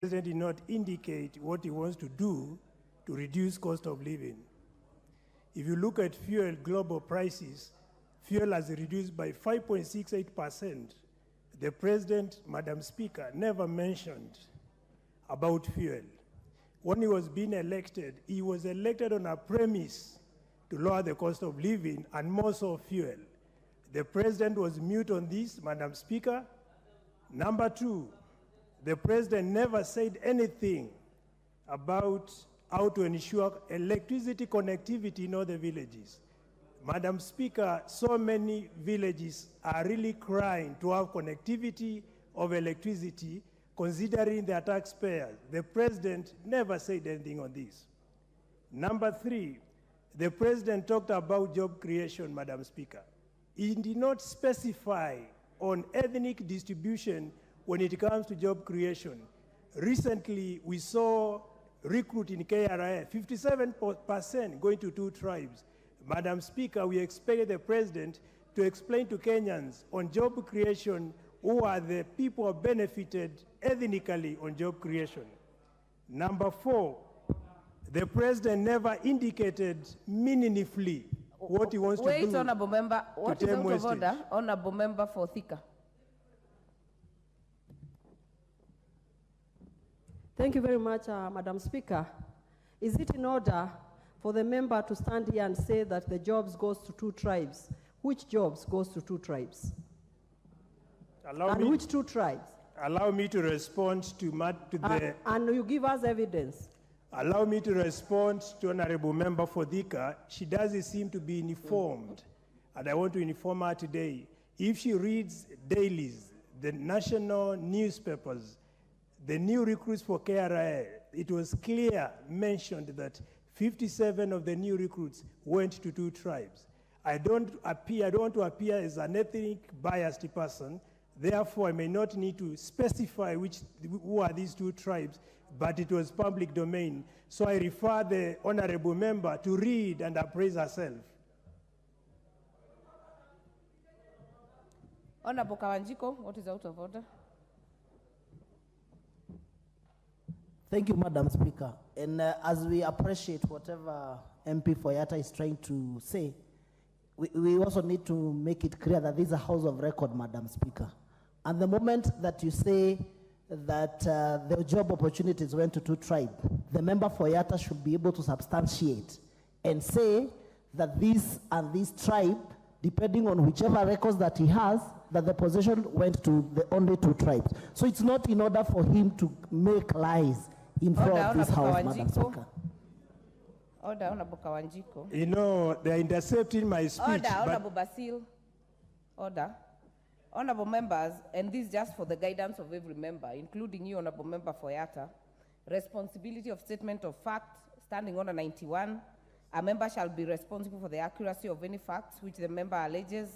President did not indicate what he wants to do to reduce cost of living. If you look at fuel global prices, fuel has reduced by 5.68%. The President, Madam Speaker, never mentioned about fuel. When he was being elected, he was elected on a premise to lower the cost of living and more so fuel. The President was mute on this, Madam Speaker. Number two, the President never said anything about how to ensure electricity connectivity in all the villages. Madam Speaker, so many villages are really crying to have connectivity of electricity, considering their taxpayers. The President never said anything on this. Number three, the President talked about job creation, Madam Speaker. He did not specify on ethnic distribution when it comes to job creation. Recently, we saw recruit in KRA, 57% going to 2 tribes. Madam Speaker, we expect the President to explain to Kenyans on job creation who are the people who benefited ethnically on job creation. Number four, the President never indicated meaningfully what he wants to do. Wait, Honorable Member. What is out of order? Honorable Member for Thika. Thank you very much, Madam Speaker. Is it in order for the member to stand here and say that the jobs goes to 2 tribes? Which jobs goes to 2 tribes? Which 2 tribes? Allow me to respond to the... And you give us evidence. Allow me to respond to Honorable Member for Thika. She doesn't seem to be informed, and I want to inform her today. If she reads dailies, the national newspapers, the new recruits for KRA, it was clear mentioned that 57 of the new recruits went to 2 tribes. I don't want to appear as an ethnic biased person. Therefore, I may not need to specify who are these 2 tribes, but it was public domain. So I refer the honorable member to read and appraise herself. Honorable Kawanjiko, what is out of order? Thank you, Madam Speaker. And as we appreciate whatever MP Foyata is trying to say, we also need to make it clear that this is a house of record, Madam Speaker. And the moment that you say that the job opportunities went to 2 tribes, the member Foyata should be able to substantiate and say that this and this tribe, depending on whichever records that he has, that the position went to the only 2 tribes. So it's not in order for him to make lies in front of this house, Madam Speaker. Order, Honorable Kawanjiko. You know, they're intercepting my speech. Order, Honorable Basil. Order. Honorable members, and this just for the guidance of every member, including you, Honorable Member Foyata, responsibility of statement of fact, standing order 91, a member shall be responsible for the accuracy of any facts which the member alleges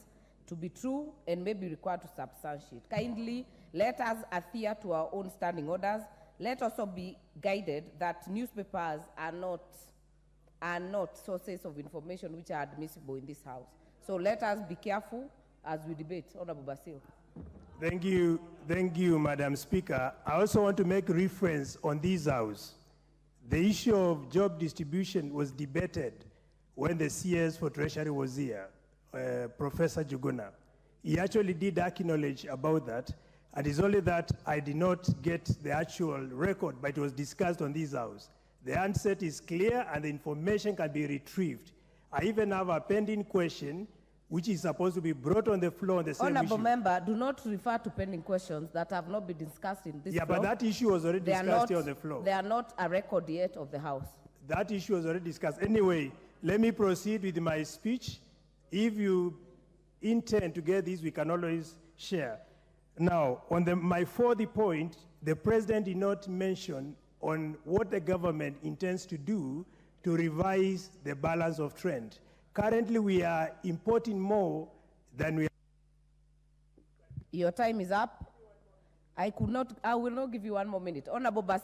to be true and may be required to substantiate. Kindly let us adhere to our own standing orders. Let also be guided that newspapers are not sources of information which are admissible in this house. So let us be careful as we debate. Honorable Basil. Thank you, Madam Speaker. I also want to make reference on this house. The issue of job distribution was debated when the CS for Treasury was here, Professor Juguna. He actually did acknowledge about that, and it's only that I did not get the actual record, but it was discussed on this house. The answer is clear and the information can be retrieved. I even have a pending question which is supposed to be brought on the floor on the same Honorable issue. Member, do not refer to pending questions that have not been discussed in this floor. But that issue was already discussed here on the floor. They are not a record yet of the House. That issue was already discussed. Anyway, let me proceed with my speech. If you intend to get this, we can always share. Now, on my 4th point, the President did not mention on what the government intends to do to revise the balance of trade. Currently, we are importing more than we are. Your time is up. I will not give you 1 more minute. Honorable Basil.